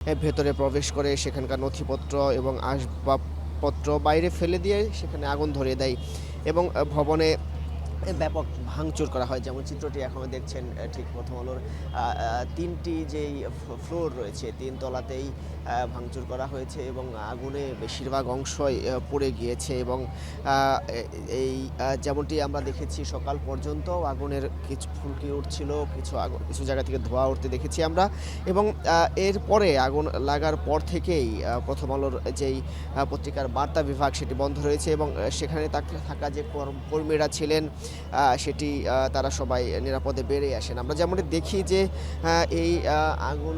ভেতরে প্রবেশ করে সেখানকার নথিপত্র এবং আসবাবপত্র বাইরে ফেলে দিয়ে সেখানে আগুন ধরিয়ে দেয় এবং ভবনে ব্যাপক ভাঙচুর করা হয়। যেমন চিত্রটি এখনো দেখছেন, ঠিক প্রথম আলোর ৩টি যেই ফ্লোর রয়েছে ৩ তলাতেই ভাঙচুর করা হয়েছে এবং আগুনে বেশিরভাগ অংশই পুড়ে গিয়েছে এবং আ এ এই যেমনটি আমরা দেখেছি সকাল পর্যন্ত আগুনের কিছু ফুলকি উঠছিল, কিছু জায়গা থেকে ধোঁয়া উঠতে দেখেছি আমরা এবং এরপরে আগুন লাগার পর থেকেই প্রথম আলোর যেই পত্রিকার বার্তা বিভাগ সেটি বন্ধ রয়েছে এবং সেখানে থাকা যে কর্মীরা ছিলেন সেটি তারা সবাই নিরাপদে বেরিয়ে আসেন। আমরা যেমনটি দেখি যে এই আগুন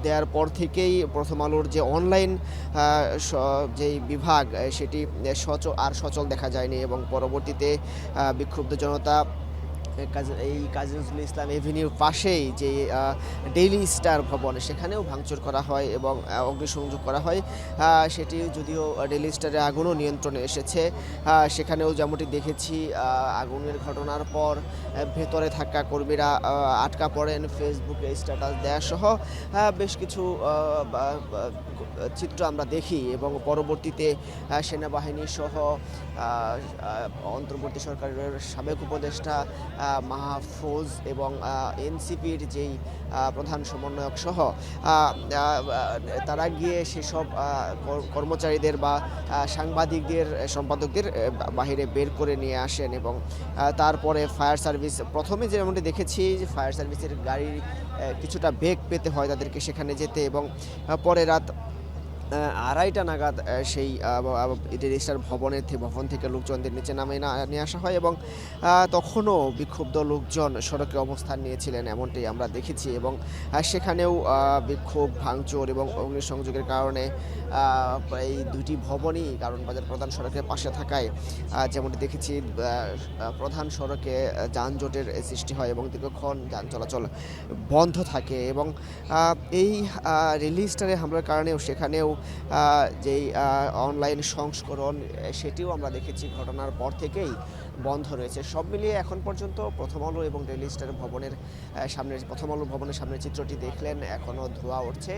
দেওয়ার পর থেকেই প্রথম আলোর যে অনলাইন আ স যেই বিভাগ সেটি সচল দেখা যায়নি এবং পরবর্তীতে বিক্ষুব্ধ জনতা এই কাজী নজরুল ইসলাম এভিনিউর পাশেই যে ডেইলি স্টার ভবন সেখানেও ভাঙচুর করা হয় এবং অগ্নিসংযোগ করা হয়। সেটি যদিও ডেইলি স্টারে আগুনও নিয়ন্ত্রণে এসেছে। সেখানেও যেমনটি দেখেছি আগুনের ঘটনার পর ভেতরে থাকা কর্মীরা আটকা পড়েন, ফেসবুকে স্ট্যাটাস দেয়াসহ বেশ কিছু বা বা চিত্র আমরা দেখি এবং পরবর্তীতে সেনাবাহিনী সহ আ আ অন্তর্বর্তী সরকারের সাবেক উপদেষ্টা মাহফুজ এবং এনসিপির যেই প্রধান সমন্বয়ক সহ আ আ তারা গিয়ে সেসব কর্মচারীদের বা সাংবাদিকদের, সম্পাদকদের বাহিরে বের করে নিয়ে আসেন এবং তারপরে ফায়ার সার্ভিস প্রথমে যেমনটি দেখেছি যে ফায়ার সার্ভিসের গাড়ি কিছুটা বেগ পেতে হয় তাদেরকে সেখানে যেতে এবং পরে রাত ২:৩০ নাগাদ সেই রেজিস্ট্রার ভবন থেকে লোকজনদের নিচে নিয়ে আসা হয় এবং তখনও বিক্ষুব্ধ লোকজন সড়কে অবস্থান নিয়েছিলেন এমনটি আমরা দেখেছি এবং সেখানেও বিক্ষোভ, ভাঙচুর এবং অগ্নিসংযোগের কারণে এই ২টি ভবনই কারণ বাজার প্রধান সড়কের পাশে থাকায় যেমনটি দেখেছি প্রধান সড়কে যানজটের সৃষ্টি হয় এবং দীর্ঘক্ষণ যান চলাচল বন্ধ থাকে এবং এই রিলিজটারে হামলার কারণেও সেখানেও যেই অনলাইন সংস্করণ সেটিও আমরা দেখেছি ঘটনার পর থেকেই বন্ধ রয়েছে। সব মিলিয়ে এখন পর্যন্ত প্রথম আলো এবং ডেইলি স্টার ভবনের সামনের প্রথম আলো ভবনের সামনের চিত্রটি দেখলেন, এখনও ধোঁয়া উঠছে।